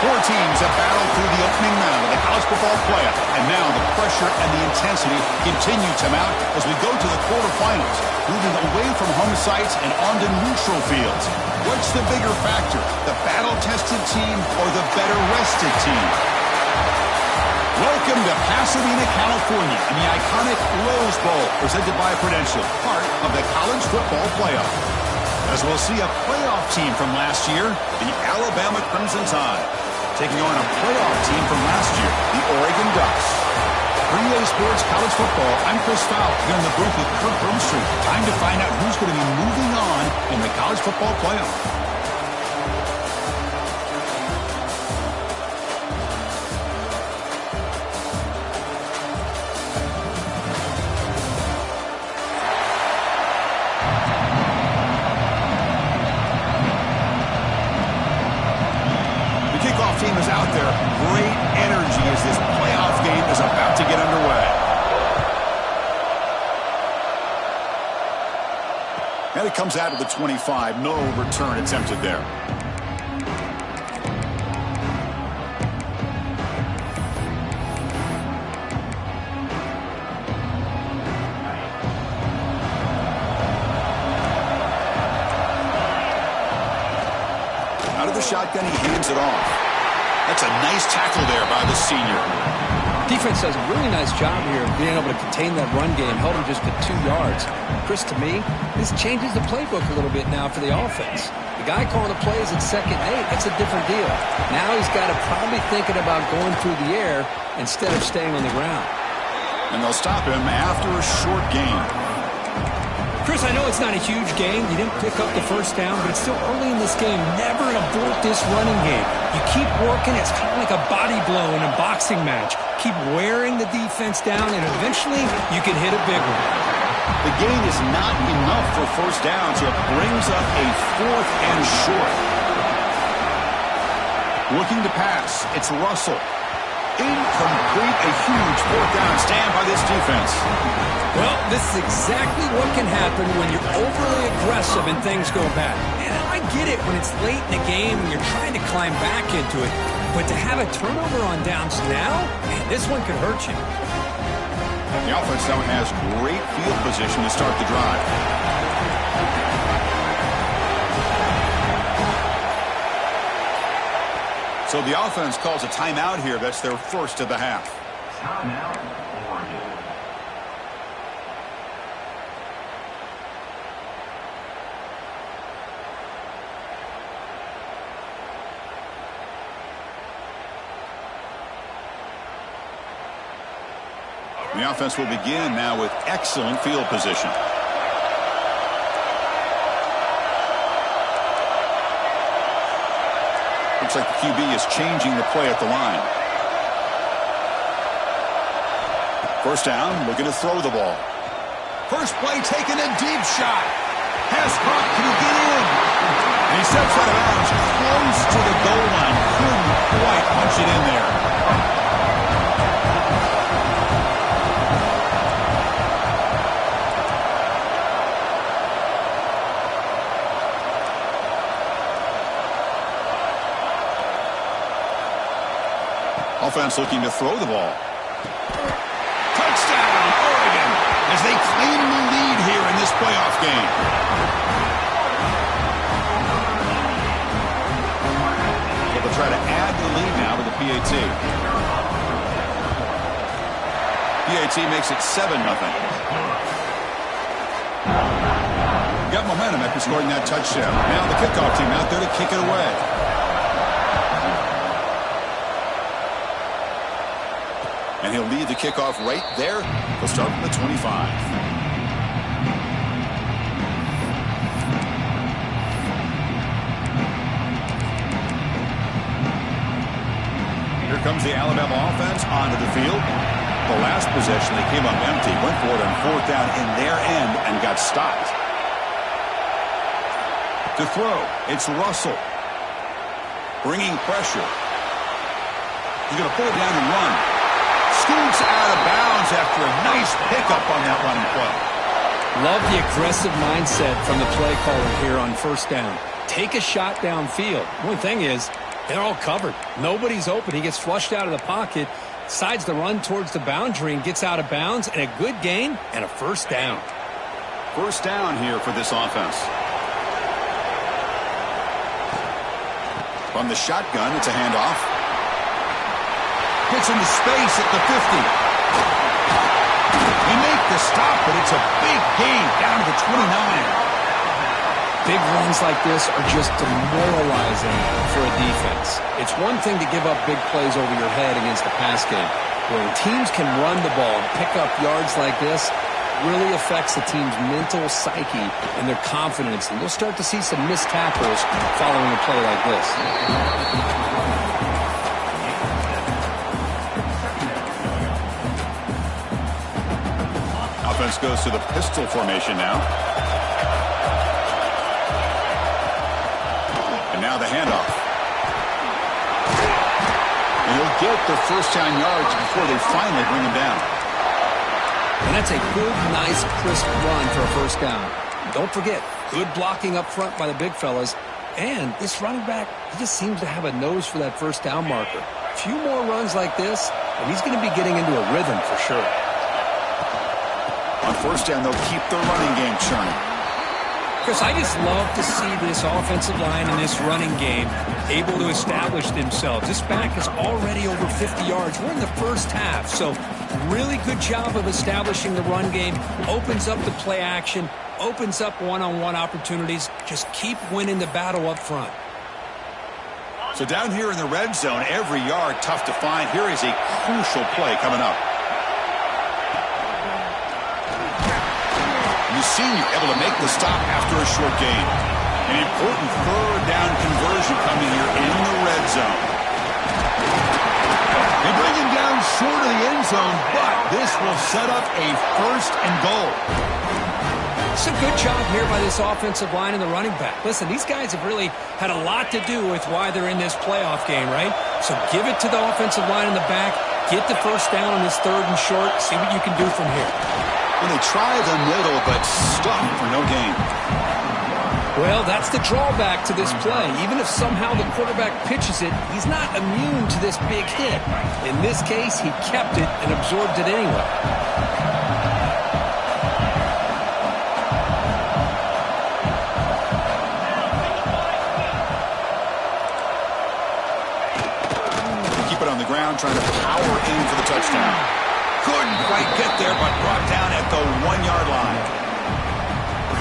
Four teams have battled through the opening round of the college football playoff, and now the pressure and the intensity continue to mount as we go to the quarterfinals, moving away from home sites and onto neutral fields. What's the bigger factor, the battle-tested team or the better-rested team? Welcome to Pasadena, California, and the iconic Rose Bowl, presented by Prudential, part of the college football playoff. As we'll see a playoff team from last year, the Alabama Crimson Tide, taking on a playoff team from last year, the Oregon Ducks. For EA Sports College Football, I'm Chris Fowl, here in the booth with Kurt Broomstreet. Time to find out who's going to be moving on in the college football playoff. Team is out there. Great energy as this playoff game is about to get underway. And it comes out of the 25. No return attempted there. Out of the shotgun, he hands it off. That's a nice tackle there by the senior. Defense does a really nice job here of being able to contain that run game, held him just to 2 yards. Chris, to me, this changes the playbook a little bit now for the offense. The guy calling the plays at 2nd and 8, that's a different deal. Now he's got to probably thinking about going through the air instead of staying on the ground. And they'll stop him after a short gain. Chris, I know it's not a huge game. You didn't pick up the first down, but it's still early in this game. Never abort this running game. You keep working. It's kind of like a body blow in a boxing match. Keep wearing the defense down, and eventually you can hit a big one. The gain is not enough for first down, so it brings up a 4th and short. Looking to pass. It's Russell. Incomplete. A huge 4th down stand by this defense. Well, this is exactly what can happen when you're overly aggressive and things go bad. And I get it when it's late in the game and you're trying to climb back into it. But to have a turnover on downs now, man, this one could hurt you. The offense now has great field position to start the drive. So the offense calls a timeout here. That's their first of the half. Timeout, Oregon. The offense will begin now with excellent field position. Looks like the QB is changing the play at the line. First down, looking to throw the ball. First play taken, a deep shot. Pass caught, can he get in? And he steps out of bounds close to the goal line. Couldn't quite punch it in there. Offense looking to throw the ball. Touchdown, Oregon, as they claim the lead here in this playoff game. So they'll try to add the lead now with the PAT. PAT makes it 7-0. Got momentum after scoring that touchdown. Now the kickoff team out there to kick it away. And he'll lead the kickoff right there. He'll start from the 25. Here comes the Alabama offense onto the field. The last possession, they came up empty, went for it on 4th down in their end and got stopped. To throw, it's Russell. Bringing pressure. He's going to pull it down and run. Scoots out of bounds after a nice pickup on that running play. Love the aggressive mindset from the play caller here on first down. Take a shot downfield. One thing is, They're all covered. Nobody's open. He gets flushed out of the pocket, decides to run towards the boundary and gets out of bounds, and a good gain and a first down. First down here for this offense. From the shotgun, it's a handoff. Gets into space at the 50. They make the stop, but it's a big gain down to the 29. Big runs like this are just demoralizing for a defense. It's one thing to give up big plays over your head against the pass game. When teams can run the ball and pick up yards like this, really affects the team's mental psyche and their confidence. And you'll start to see some missed tackles following a play like this. Offense goes to the pistol formation now. And now the handoff. And he'll get the first down yards before they finally bring him down. And that's a good, nice, crisp run for a first down. Don't forget, good blocking up front by the big fellas. And this running back, he just seems to have a nose for that first down marker. A few more runs like this, and he's going to be getting into a rhythm for sure. On first down, they'll keep the running game churning. Chris, I just love to see this offensive line and this running game able to establish themselves. This back is already over 50 yards. We're in the first half, so really good job of establishing the run game. Opens up the play action, opens up one-on-one opportunities. Just keep winning the battle up front. So down here in the red zone, every yard tough to find. Here is a crucial play coming up. The senior able to make the stop after a short gain. An important third down conversion coming here in the red zone. They bring him down short of the end zone, but this will set up a first and goal. It's a good job here by this offensive line and the running back. Listen, these guys have really had a lot to do with why they're in this playoff game, right? So give it to the offensive line in the back. Get the first down on this third and short. See what you can do from here. Well, they try the middle, but stop for no gain. Well, that's the drawback to this play. Even if somehow the quarterback pitches it, he's not immune to this big hit. In this case, he kept it and absorbed it anyway. Keep it on the ground, trying to power in for the touchdown. Couldn't quite get there, but brought down at the 1-yard line.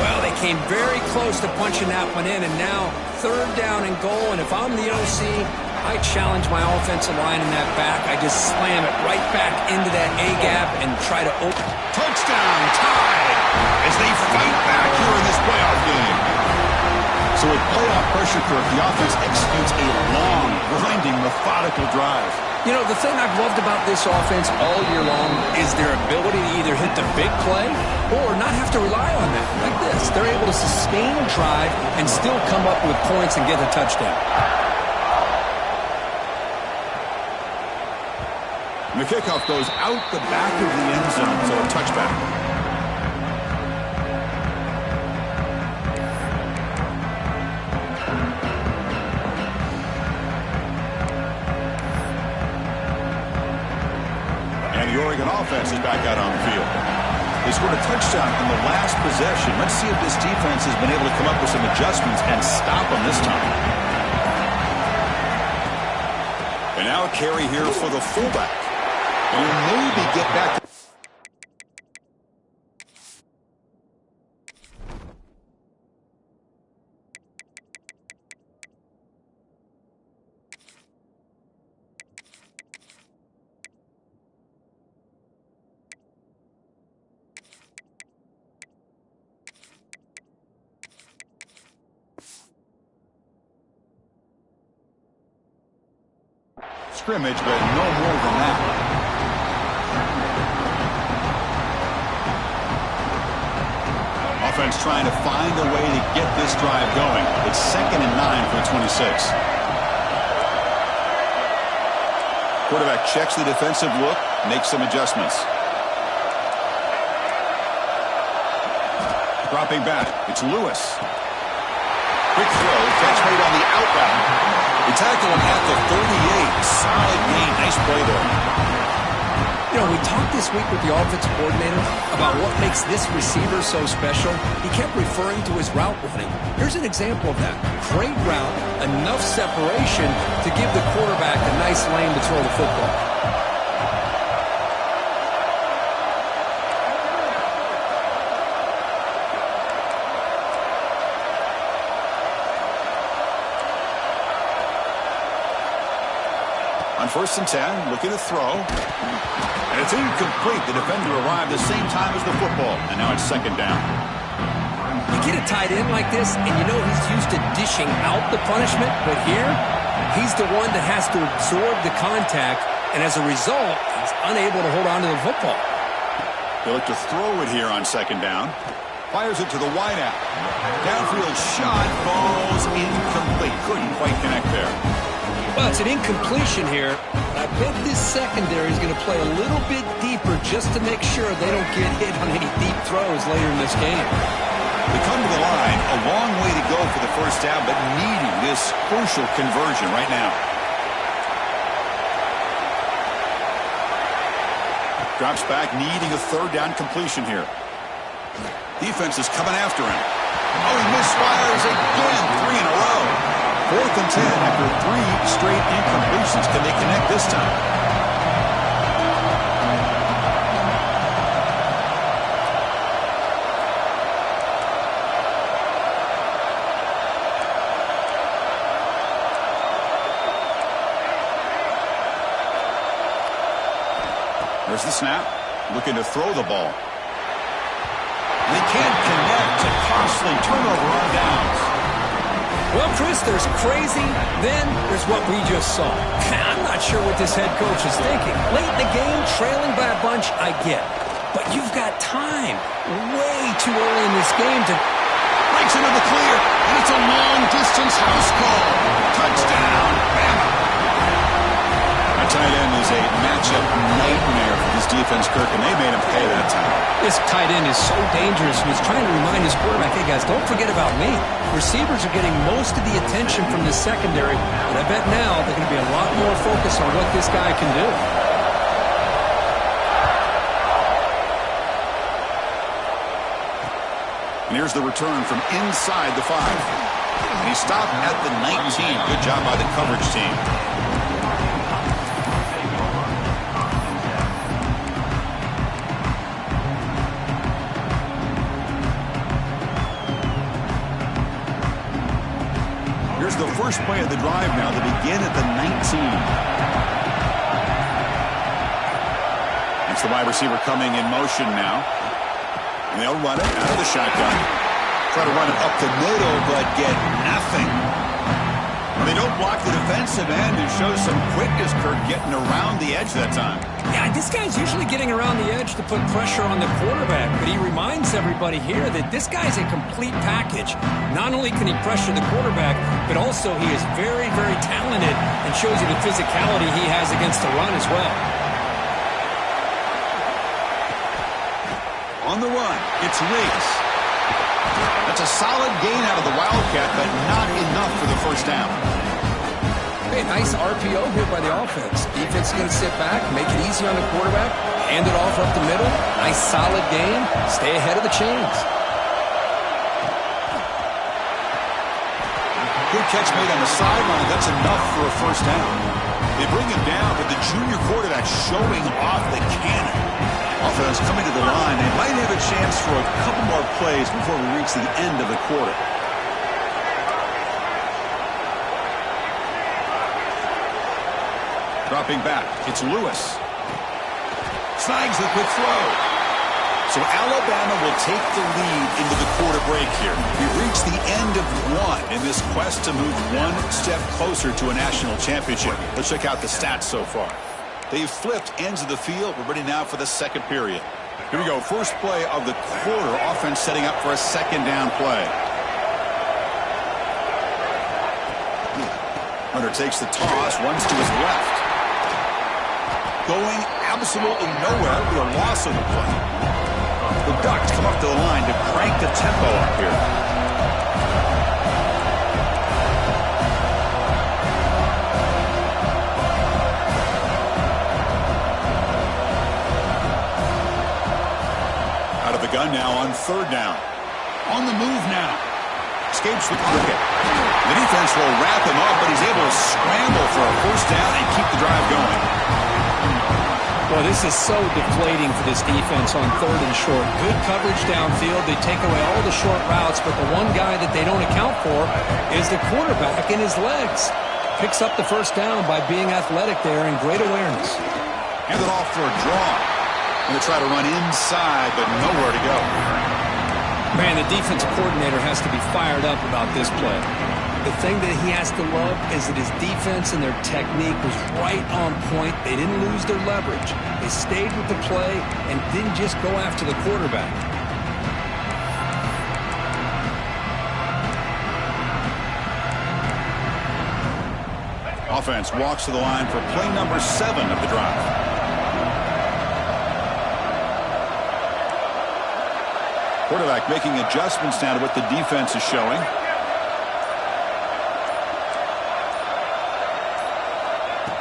Well, they came very close to punching that one in, and now third down and goal. And if I'm the OC, I challenge my offensive line in that back. I just slam it right back into that A-gap and try to open. Touchdown, tied, as they fight back here in this playoff game. So with playoff pressure, Kirk, the offense executes a long, grinding, methodical drive. You know, the thing I've loved about this offense all year long is their ability to either hit the big play or not have to rely on that. Like this, they're able to sustain a drive and still come up with points and get a touchdown. And the kickoff goes out the back of the end zone, so a touchback. The Oregon offense is back out on the field. They scored a touchdown in the last possession. Let's see if this defense has been able to come up with some adjustments and stop them this time. And now a carry here for the fullback. And he'll maybe get back. Scrimmage, but no more than that. Offense trying to find a way to get this drive going. It's 2nd and 9 for the 26. Quarterback checks the defensive look, makes some adjustments. Dropping back, it's Lewis. Quick throw, catch made on the out route. tackle him at the 38. Solid gain. Nice play there. You know, we talked this week with the offensive coordinator about what makes this receiver so special. He kept referring to his route running. Here's an example of that. Great route, enough separation to give the quarterback a nice lane to throw the football. On 1st and 10, looking to throw. And it's incomplete. The defender arrived the same time as the football. And now it's 2nd down. You get a tight end like this, and you know he's used to dishing out the punishment. But here, he's the one that has to absorb the contact. And as a result, he's unable to hold on to the football. They look to throw it here on 2nd down. Fires it to the wideout. Downfield shot. Falls incomplete. Couldn't quite connect there. Well, it's an incompletion here. I bet this secondary is going to play a little bit deeper just to make sure they don't get hit on any deep throws later in this game. They come to the line, a long way to go for the 1st down, but needing this crucial conversion right now. Drops back, needing a 3rd down completion here. Defense is coming after him. Oh, he misfires again, 3 in a row. 4th and 10 after 3 straight incompletions. Can they connect this time? There's the snap. Looking to throw the ball. They can't connect. A costly turnover on downs. Well, Chris, there's crazy, then there's what we just saw. I'm not sure what this head coach is thinking. Late in the game, trailing by a bunch, I get. But you've got time. Way too early in this game to... Breaks into the clear, and it's a long-distance house call. Touchdown, Bama. That tight end is a matchup nightmare for this defense, Kirk, and they made him pay that time. This tight end is so dangerous, and he's trying to remind his quarterback, hey, guys, don't forget about me. Receivers are getting most of the attention from this secondary, but I bet now they're going to be a lot more focused on what this guy can do. And here's the return from inside the 5. And he stopped at the 19. Good job by the coverage team. Here's the first play of the drive now to begin at the 19. It's the wide receiver coming in motion now. And they'll run it out of the shotgun. Try to run it up the middle, but get nothing. They don't block the defensive end and show some quickness, Kirk, getting around the edge that time. Yeah, this guy's usually getting around the edge to put pressure on the quarterback, but he reminds everybody here that this guy's a complete package. Not only can he pressure the quarterback, but also he is very, very talented and shows you the physicality he has against the run as well. On the run, it's Riggs. That's a solid gain out of the Wildcat, but not enough for the 1st down. Hey, nice RPO here by the offense. Defense is going to sit back, make it easy on the quarterback, hand it off up the middle. Nice solid gain. Stay ahead of the chains. Good catch made on the sideline. That's enough for a 1st down. They bring him down, but the junior quarterback showing off the cannon. Offense coming to the line. They might have a chance for a couple more plays before we reach the end of the quarter. Dropping back, it's Lewis. Snags the quick throw. So Alabama will take the lead into the quarter break here. We've reached the end of one in this quest to move one step closer to a national championship. Let's check out the stats so far. They've flipped ends of the field. We're ready now for the 2nd period. Here we go. First play of the quarter. Offense setting up for a 2nd down play. Hunter takes the toss, runs to his left. Going absolutely nowhere with a loss on the play. The Ducks come up to the line to crank the tempo up here. now on third down. On the move now. Escapes the pocket. The defense will wrap him up, but he's able to scramble for a first down and keep the drive going. Well, this is so deflating for this defense on third and short. Good coverage downfield. They take away all the short routes, but the one guy that they don't account for is the quarterback and his legs. Picks up the first down by being athletic there and great awareness. Hand it off for a draw. Going to try to run inside, but nowhere to go. Man, the defensive coordinator has to be fired up about this play. The thing that he has to love is that his defense and their technique was right on point. They didn't lose their leverage. They stayed with the play and didn't just go after the quarterback. Offense walks to the line for play number 7 of the drive. Quarterback making adjustments now to what the defense is showing.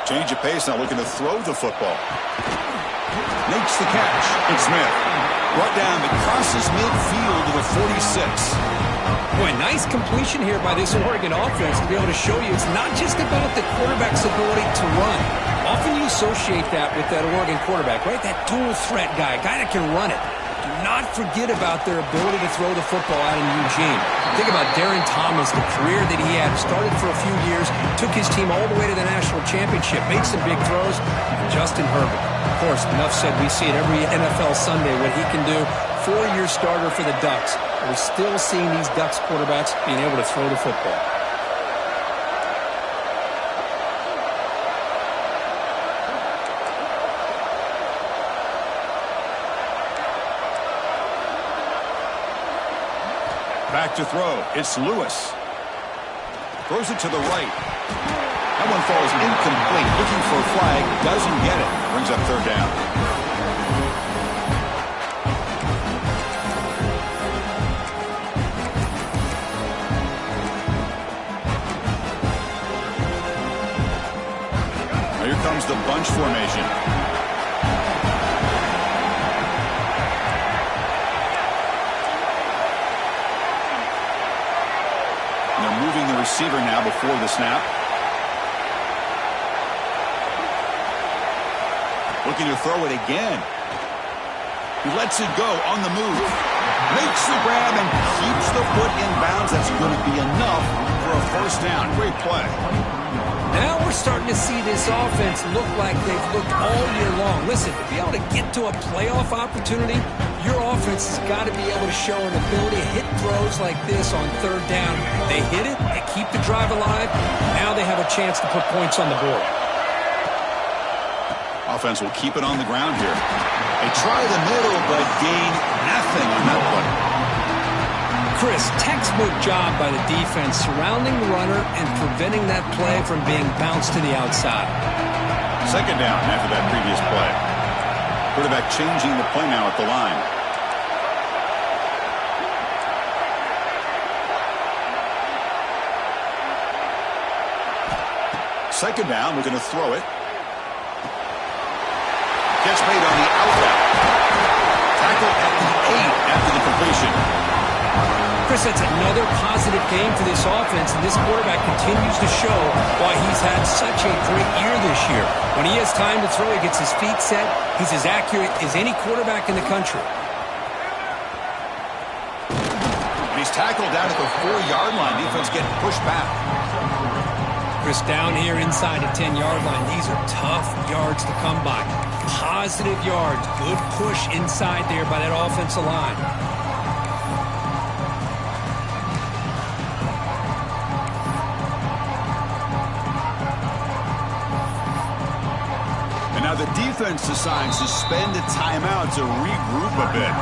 Change of pace now, looking to throw the football. Makes the catch. It's Smith. Brought down, but crosses midfield to the 46. Boy, nice completion here by this Oregon offense to be able to show you it's not just about the quarterback's ability to run. Often you associate that with that Oregon quarterback, right? That dual threat guy that can run it. Do not forget about their ability to throw the football out in Eugene. Think about Darren Thomas, the career that he had. Started for a few years, took his team all the way to the national championship, made some big throws. And Justin Herbert, of course, enough said, we see it every NFL Sunday what he can do. 4-year starter for the Ducks. We're still seeing these Ducks quarterbacks being able to throw the football. Back to throw. It's Lewis. Throws it to the right. That one falls incomplete. Looking for a flag. Doesn't get it. Brings up third down. Now here comes the bunch formation. Moving the receiver now before the snap. Looking to throw it again. He lets it go on the move. Makes the grab and keeps the foot in bounds. That's going to be enough for a first down. Great play. Now we're starting to see this offense look like they've looked all year long. Listen, to be able to get to a playoff opportunity, your offense has got to be able to show an ability to hit throws like this on third down. They hit it, they keep the drive alive. Now they have a chance to put points on the board. Offense will keep it on the ground here. They try the middle, but gain nothing on that play. Chris, textbook job by the defense surrounding the runner and preventing that play from being bounced to the outside. Second down after that previous play. Quarterback changing the play now at the line. Second down, we're going to throw it. Catch made on the outlet. Tackle at the 8 after the completion. Chris, that's another positive game for this offense, and this quarterback continues to show why he's had such a great year this year. When he has time to throw, he gets his feet set. He's as accurate as any quarterback in the country. And he's tackled down at the 4-yard line. Defense getting pushed back. Chris, down here inside the 10-yard line, these are tough yards to come by. Positive yards, good push inside there by that offensive line. And now the defense decides to spend a timeout to regroup a bit.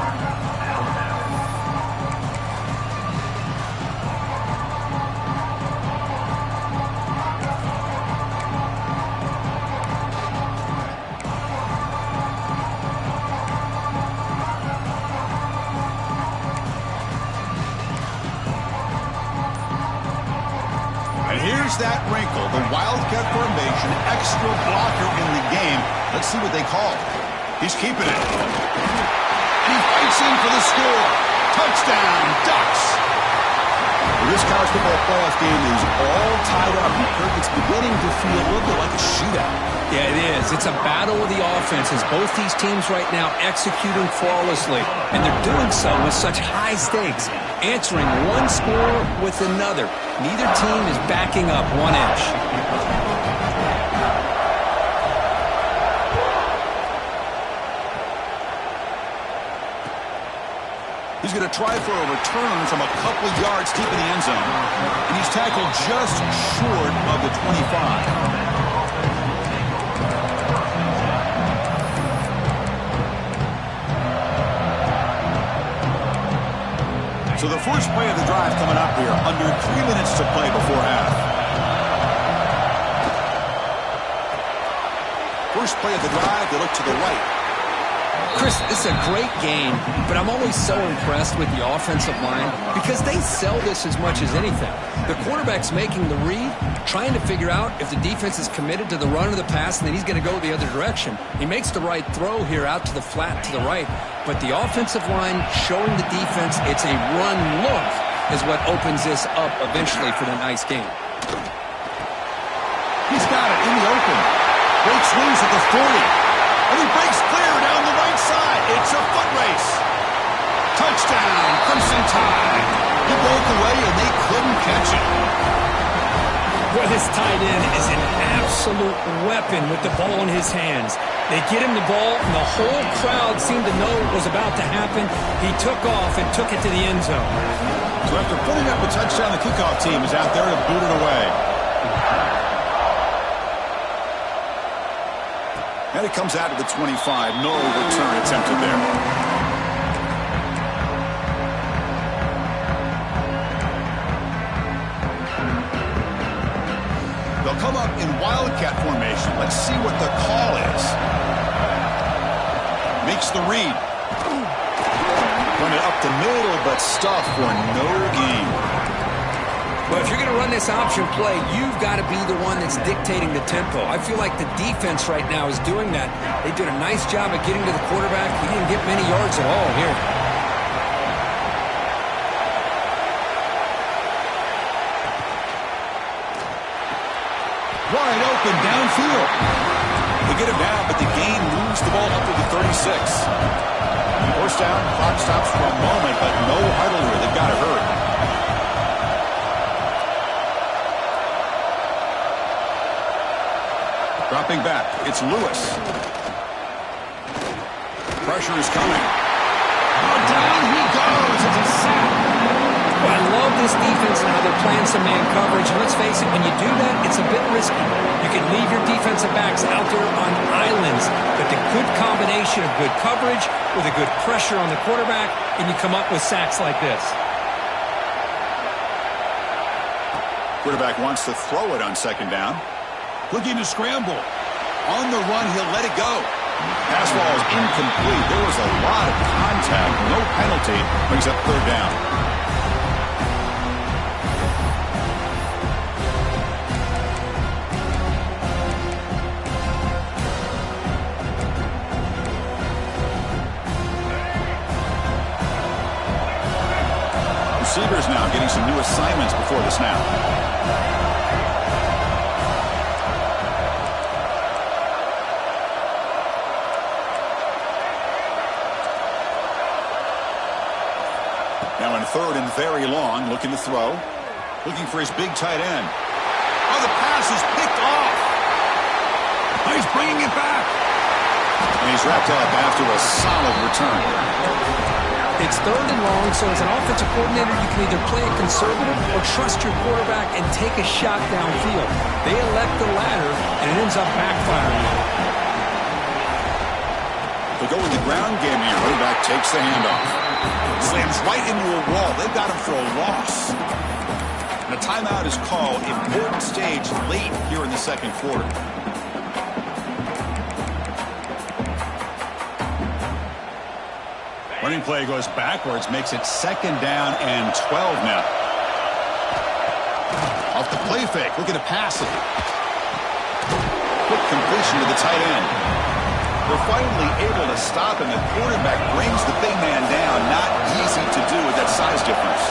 Here's that wrinkle, the Wildcat formation, extra blocker in the game. Let's see what they call. He's keeping it. And He fights in for the score. Touchdown, Ducks. This college football playoff game is all tied up. Kirk, it's beginning to feel a little bit like a shootout. Yeah, it is. It's a battle of the offenses. Both these teams right now executing flawlessly, and they're doing so with such high stakes, answering one score with another. Neither team is backing up 1 inch. He's going to try for a return from a couple yards deep in the end zone. And he's tackled just short of the 25. So the first play of the drive coming up here. Under 3 minutes to play before half. First play of the drive, they look to the right. Chris, this is a great game, but I'm always so impressed with the offensive line because they sell this as much as anything. The quarterback's making the read, trying to figure out if the defense is committed to the run or the pass, and then he's going to go the other direction. He makes the right throw here out to the flat to the right, but the offensive line showing the defense it's a run look is what opens this up eventually for the nice game. He's got it in the open. Breaks loose at the 40. And he breaks clear down the right side. It's a foot race. Touchdown, Crimson Tide. He broke away and they couldn't catch him. Well, this tight end is an absolute weapon with the ball in his hands. They get him the ball, and the whole crowd seemed to know what was about to happen. He took off and took it to the end zone. So after putting up a touchdown, the kickoff team is out there to boot it away. And it comes out of the 25. No return attempted there. They'll come up in Wildcat formation. Let's see what the call is. Makes the read. Run it up the middle, but stuff for no gain. Well, if you're going to run this option play, you've got to be the one that's dictating the tempo. I feel like the defense right now is doing that. They did a nice job of getting to the quarterback. He didn't get many yards at all here. Wide open downfield. They get him down, but the gain moves the ball up to the 36. Forced down, clock stops for a moment, but no huddle here. They've got to hurry. Dropping back, it's Lewis. Pressure is coming. Oh, down he goes. It's a sack. Well, I love this defense and how they're playing some man coverage. And let's face it, when you do that, it's a bit risky. You can leave your defensive backs out there on islands, but the good combination of good coverage with a good pressure on the quarterback, and you come up with sacks like this. Quarterback wants to throw it on second down. Looking to scramble. On the run, he'll let it go. Pass ball is incomplete. There was a lot of contact. No penalty. Brings up third down. Receivers now getting some new assignments before the snap. Now in third and very long, looking to throw. Looking for his big tight end. Oh, the pass is picked off. Oh, he's bringing it back. And he's wrapped up after a solid return. It's third and long, so as an offensive coordinator, you can either play it conservative or trust your quarterback and take a shot downfield. They elect the latter, and it ends up backfiring. They go with the ground game here. Running back takes the handoff. Slams right into a wall. They've got him for a loss. And a timeout is called. Important stage late here in the second quarter. Running play goes backwards, makes it second down and 12 now. Off the play fake, looking to pass it. Quick completion to the tight end. They're finally able to stop him. The quarterback brings the big man down. Not easy to do with that size difference.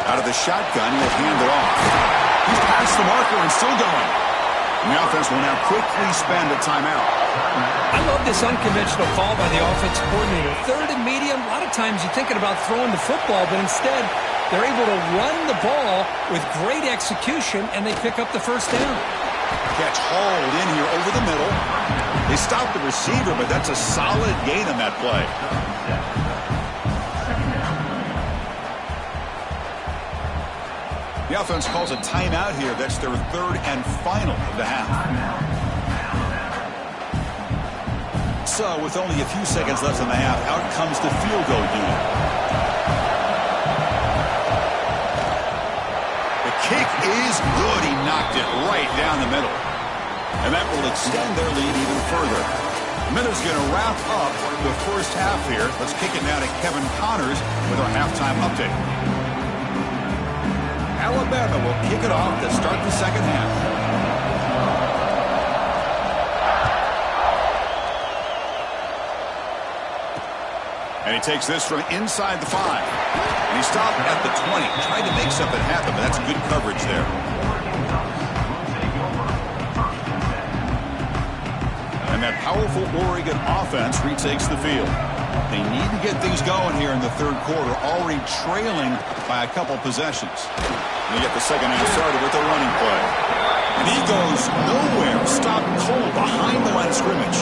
Out of the shotgun, he'll hand it off. He's past the marker and still going. And the offense will now quickly spend a timeout. I love this unconventional call by the offensive coordinator. Third and medium, a lot of times you're thinking about throwing the football, but instead they're able to run the ball with great execution, and they pick up the first down. Catch hauled in here over the middle. They stop the receiver, but that's a solid gain on that play. The offense calls a timeout here. That's their third and final of the half. So, with only a few seconds left in the half, out comes the field goal unit. The kick is good. He knocked it right down the middle. And that will extend their lead even further. Miller's going to wrap up the first half here. Let's kick it now to Kevin Connors with our halftime update. Alabama will kick it off to start the second half. And he takes this from inside the 5. And he stopped at the 20. Tried to make something happen, but that's good coverage there. And that powerful Oregon offense retakes the field. They need to get things going here in the third quarter, already trailing by a couple possessions. And they get the second half started with a running play. And he goes nowhere. Stopped cold behind the line of scrimmage.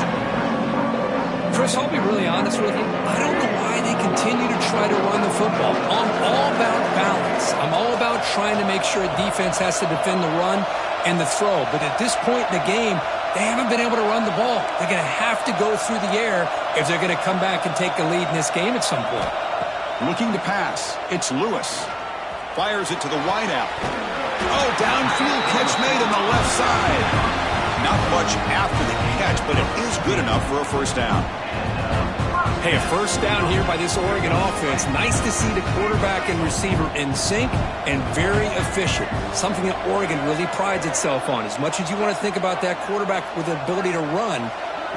Chris, I'll be really honest with you. I don't know why they continue to try to run the football. I'm all about balance. I'm all about trying to make sure a defense has to defend the run and the throw. But at this point in the game, they haven't been able to run the ball. They're going to have to go through the air if they're going to come back and take a lead in this game at some point. Looking to pass. It's Lewis. Fires it to the wideout. Oh, downfield catch made on the left side. Not much after the catch, but it is good enough for a first down. Hey, a first down here by this Oregon offense. Nice to see the quarterback and receiver in sync and very efficient. Something that Oregon really prides itself on. As much as you want to think about that quarterback with the ability to run,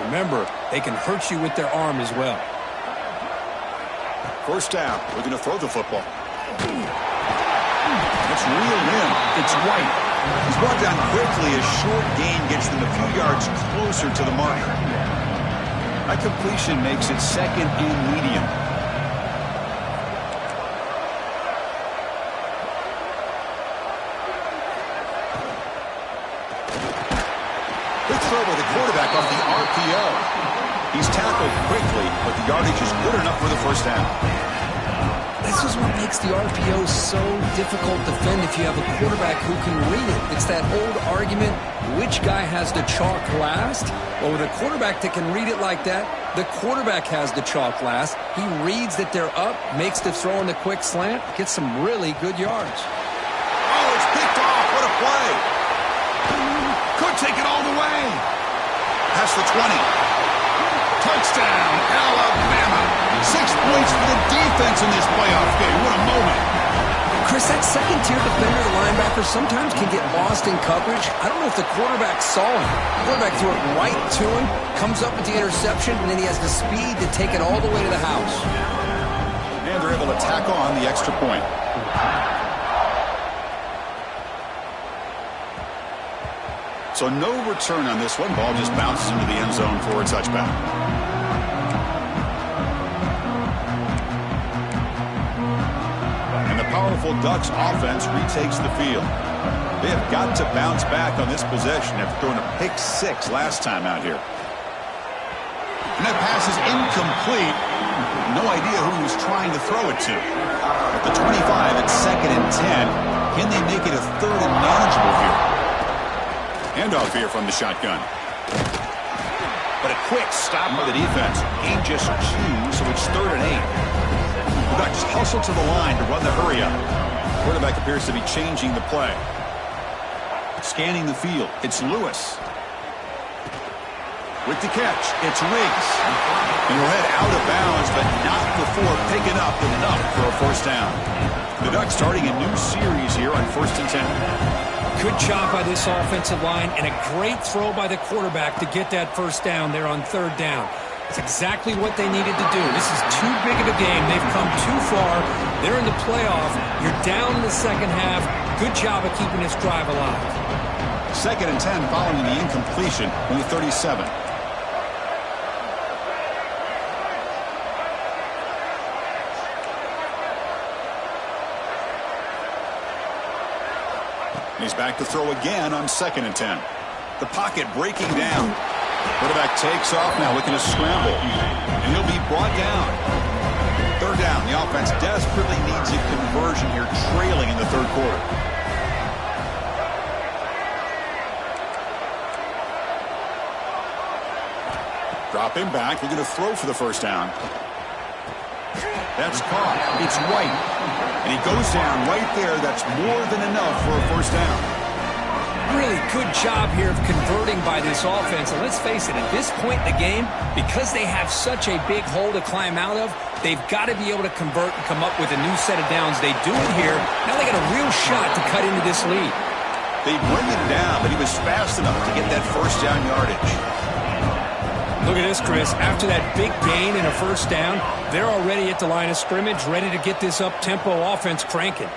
remember, they can hurt you with their arm as well. First down. We're going to throw the football. It's reeled in. It's White. He's brought down quickly. A short gain gets them a few yards closer to the mark. That completion makes it second and medium. Quick throw by the quarterback off the RPO. He's tackled quickly, but the yardage is good enough for the first down. This is what makes the RPO so difficult to defend if you have a quarterback who can read it. It's that old argument, which guy has the chalk last? Well, with a quarterback that can read it like that, the quarterback has the chalk last. He reads that they're up, makes the throw in the quick slant, gets some really good yards. Oh, it's picked off. What a play. Could take it all the way. Past the 20. Touchdown, Alabama. 6 points for the defense in this playoff game. What a moment. Chris, that second-tier defender, the linebacker, sometimes can get lost in coverage. I don't know if the quarterback saw him. The quarterback threw it right to him, comes up with the interception, and then he has the speed to take it all the way to the house. And they're able to tack on the extra point. So no return on this one. Ball just bounces into the end zone for a touchback. And the powerful Ducks offense retakes the field. They have got to bounce back on this possession after throwing a pick 6 last time out here. And that pass is incomplete. No idea who he was trying to throw it to. At the 25, it's 2nd and 10. Can they make it a 3rd and manageable here? Handoff here from the shotgun. But a quick stop by the defense. Gain just 2, so it's 3rd and 8. The Ducks hustle to the line to run the hurry up. Quarterback appears to be changing the play. Scanning the field. It's Lewis. With the catch, it's Riggs. And he'll head out of bounds, but not before picking up enough for a first down. The Ducks starting a new series here on 1st and 10. Good job by this offensive line and a great throw by the quarterback to get that first down there on third down. It's exactly what they needed to do. This is too big of a game. They've come too far. They're in the playoff. You're down in the second half. Good job of keeping this drive alive. 2nd and 10 following the incompletion from the 37. He's back to throw again on 2nd and 10. The pocket breaking down. Quarterback takes off now, looking to scramble. And he'll be brought down. 3rd down. The offense desperately needs a conversion here, trailing in the 3rd quarter. Drop him back. We're going to throw for the first down. That's caught. It's White. And he goes down right there. That's more than enough for a first down. Really good job here of converting by this offense. And let's face it, at this point in the game, because they have such a big hole to climb out of, they've got to be able to convert and come up with a new set of downs. They do it here. Now they got a real shot to cut into this lead. They bring him down, but he was fast enough to get that first down yardage. Look at this, Chris. After that big gain and a first down, they're already at the line of scrimmage, ready to get this up-tempo offense cranking.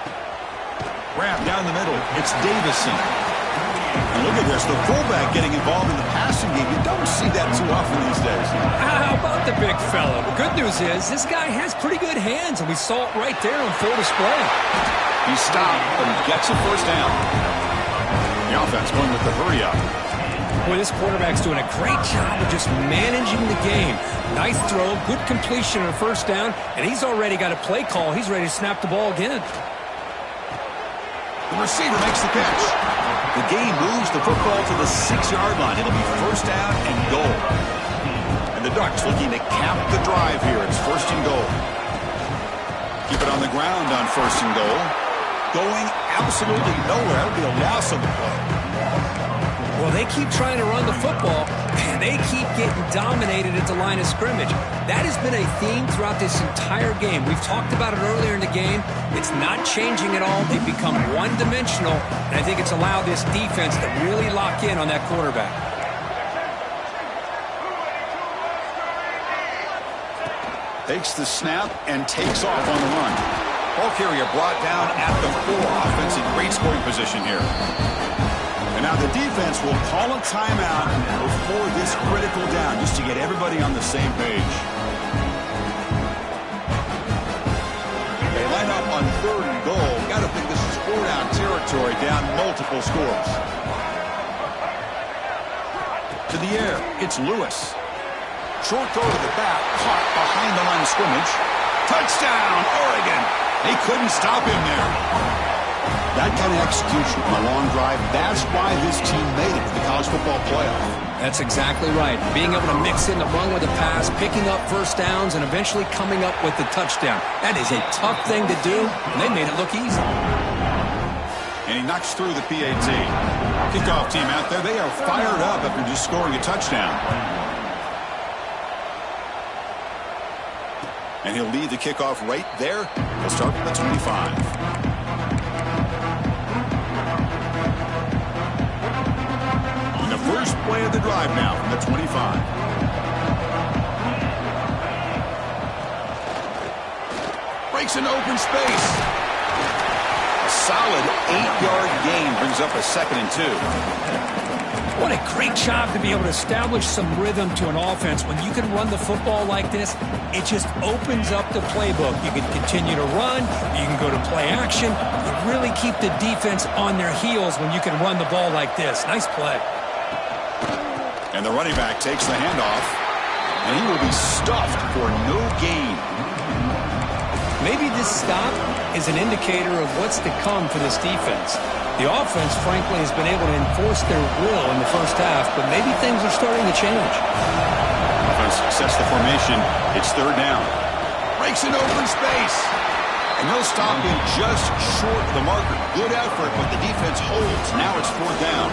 Wrap down the middle. It's Davison. And look at this. The fullback getting involved in the passing game. You don't see that too often these days. How about the big fella? The good news is this guy has pretty good hands, and we saw it right there on full display. He stopped, but he gets a first down. The offense going with the hurry-up. Boy, this quarterback's doing a great job of just managing the game. Nice throw, good completion on a first down, and he's already got a play call. He's ready to snap the ball again. The receiver makes the catch. The game moves the football to the 6-yard line. It'll be first down and goal. And the Ducks looking to cap the drive here. It's 1st and goal. Keep it on the ground on 1st and goal. Going absolutely nowhere. That'll be a loss of the play. Well, they keep trying to run the football, and they keep getting dominated at the line of scrimmage. That has been a theme throughout this entire game. We've talked about it earlier in the game. It's not changing at all. They've become one-dimensional, and I think it's allowed this defense to really lock in on that quarterback. Takes the snap and takes off on the run. Ball carrier brought down at the 4. Offense in great scoring position here. And now the defense will call a timeout before this critical down, just to get everybody on the same page. They line up on 3rd and goal. Got to think this is 4-down territory, down multiple scores. To the air, it's Lewis. Short throw to the back, caught behind the line of scrimmage. Touchdown, Oregon. They couldn't stop him there. That kind of execution on a long drive, that's why this team made it to the college football playoff. That's exactly right. Being able to mix in the run with the pass, picking up first downs, and eventually coming up with the touchdown. That is a tough thing to do, and they made it look easy. And he knocks through the PAT. Kickoff team out there, they are fired up after just scoring a touchdown. And he'll lead the kickoff right there. He'll start from the 25. First play of the drive now from the 25. Breaks an open space. A solid 8-yard gain brings up a 2nd and 2. What a great job to be able to establish some rhythm to an offense. When you can run the football like this, it just opens up the playbook. You can continue to run. You can go to play action. You really keep the defense on their heels when you can run the ball like this. Nice play. And the running back takes the handoff, and he will be stuffed for no gain. Maybe this stop is an indicator of what's to come for this defense. The offense, frankly, has been able to enforce their will in the first half, but maybe things are starting to change. Offense sets the formation. It's 3rd down. Breaks an open space. And they'll stop him just short of the marker. Good effort, but the defense holds. Now it's 4th down.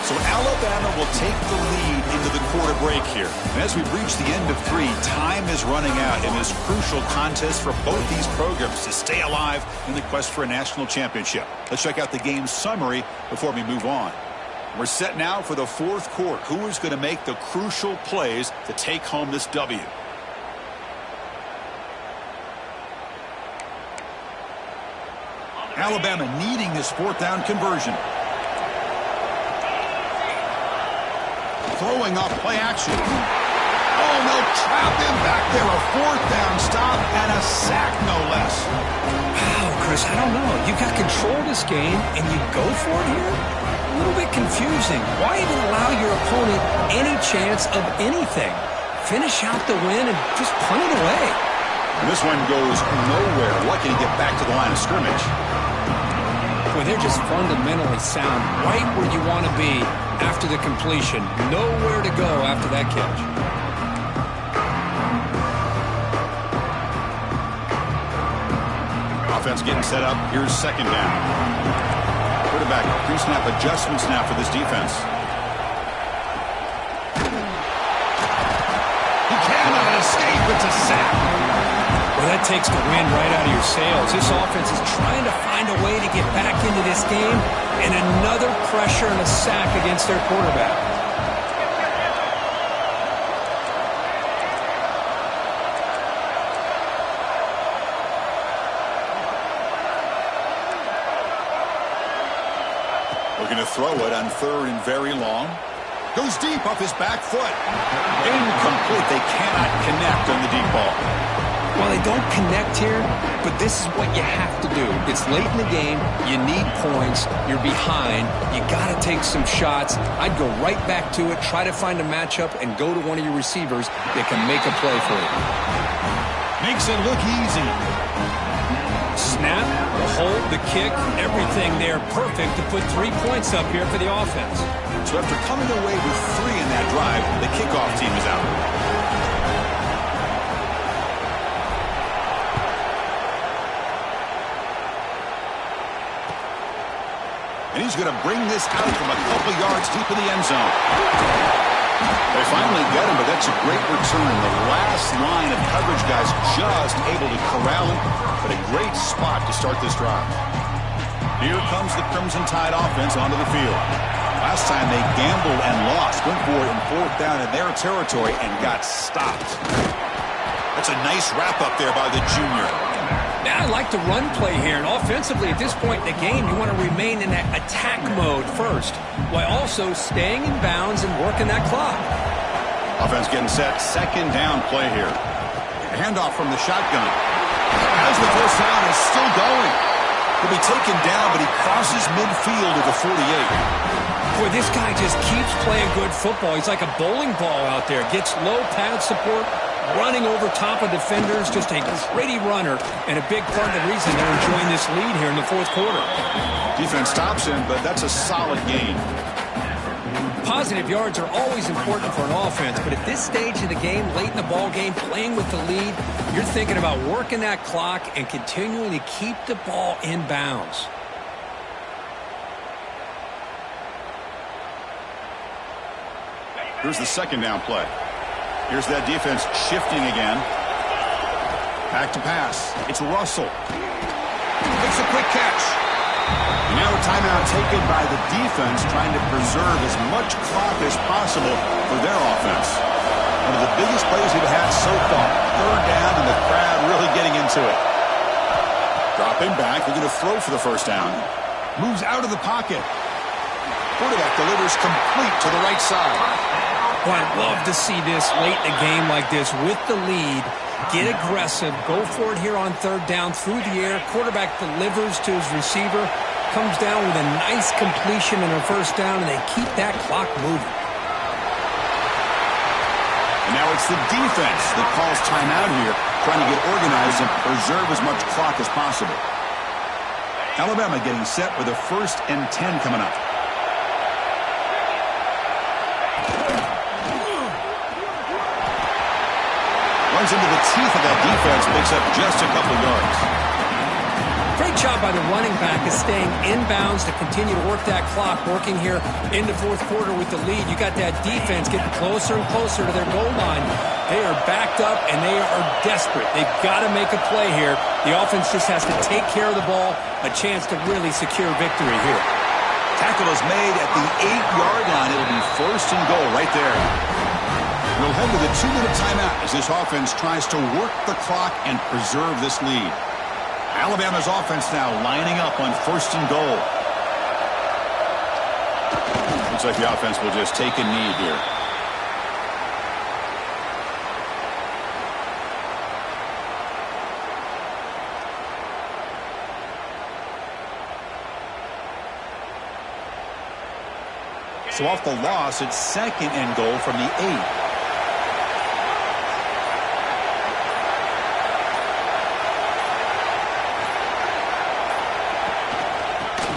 So Alabama will take the lead into the quarter break here. And as we've reached the end of 3, time is running out in this crucial contest for both these programs to stay alive in the quest for a national championship. Let's check out the game summary before we move on. We're set now for the fourth quarter. Who is going to make the crucial plays to take home this W? Alabama needing this fourth down conversion. Throwing off play action. Oh, no, trapped him back there. A fourth down stop and a sack, no less. Wow, Chris, I don't know. You got control of this game, and you go for it here? A little bit confusing. Why even allow your opponent any chance of anything? Finish out the win and just punt it away. And this one goes nowhere. Lucky to get back to the line of scrimmage. Boy, they're just fundamentally sound, right where you want to be after the completion. Nowhere to go after that catch. Offense getting set up. Here's second down. Quarterback pre-snap adjustments now for this defense. He cannot escape. It's a sack. Well, that takes the wind right out of your sails. This offense is trying to find a way to get back into this game, and another pressure and a sack against their quarterback. Looking to throw it on third and very long. Goes deep off his back foot. Incomplete. They cannot connect on the deep ball. Well, they don't connect here, but this is what you have to do. It's late in the game. You need points. You're behind. You got to take some shots. I'd go right back to it, try to find a matchup, and go to one of your receivers that can make a play for you. Makes it look easy. Snap, the hold, the kick, everything there perfect to put 3 points up here for the offense. So after coming away with 3 in that drive, the kickoff team is out. And he's going to bring this out from a couple yards deep in the end zone. They finally get him, but that's a great return. The last line of coverage guys just able to corral him, but a great spot to start this drive. Here comes the Crimson Tide offense onto the field. Last time they gambled and lost, went for it in fourth down in their territory and got stopped. That's a nice wrap-up there by the junior. Now I like the run play here, and offensively at this point in the game, you want to remain in that attack mode first, while also staying in bounds and working that clock. Offense getting set, second down play here. A handoff from the shotgun. As the first down is still going. He'll be taken down, but he crosses midfield to the 48. Boy, this guy just keeps playing good football. He's like a bowling ball out there. Gets low pad support, running over top of defenders, just a gritty runner, and a big part of the reason they're enjoying this lead here in the fourth quarter. Defense stops him, but that's a solid gain. Positive yards are always important for an offense, but at this stage of the game, late in the ball game, playing with the lead, you're thinking about working that clock and continuing to keep the ball in bounds. Here's the second down play. Here's that defense shifting again. Back to pass. It's Russell. Makes a quick catch. And now a timeout taken by the defense, trying to preserve as much clock as possible for their offense. One of the biggest plays we've had so far. Third down, and the crowd really getting into it. Dropping back, looking to throw for the first down. Moves out of the pocket. Quarterback delivers complete to the right side. Well, I'd love to see this late in a game like this with the lead. Get aggressive. Go for it here on third down through the air. Quarterback delivers to his receiver. Comes down with a nice completion in a first down, and they keep that clock moving. And now it's the defense that calls timeout here, trying to get organized and preserve as much clock as possible. Alabama getting set with a 1st and 10 coming up. Runs into the teeth of that defense, picks up just a couple yards. Great Great job by the running back is staying inbounds to continue to work that clock, working here in the fourth quarter with the lead. You got that defense getting closer and closer to their goal line. They are backed up, and they are desperate. They've got to make a play here. The offense just has to take care of the ball, a chance to really secure victory here. Tackle is made at the 8-yard line. It'll be first and goal right there. We'll head to the 2-minute timeout as this offense tries to work the clock and preserve this lead. Alabama's offense now lining up on first and goal. Looks like the offense will just take a knee here. So off the loss, it's second and goal from the 8.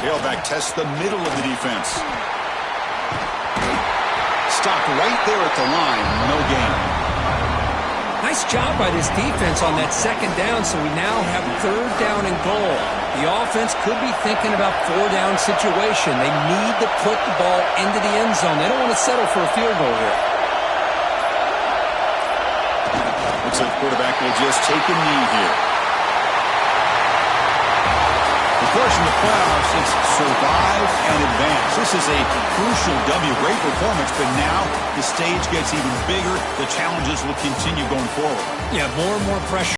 Tailback tests the middle of the defense. Stopped right there at the line. No gain. Nice job by this defense on that second down, so we now have third down and goal. The offense could be thinking about four-down situation. They need to put the ball into the end zone. They don't want to settle for a field goal here. Looks like the quarterback will just take a knee here. Of course, in the playoffs, it's survive and advance. This is a crucial W. Great performance, but now the stage gets even bigger. The challenges will continue going forward. Yeah, more and more pressure.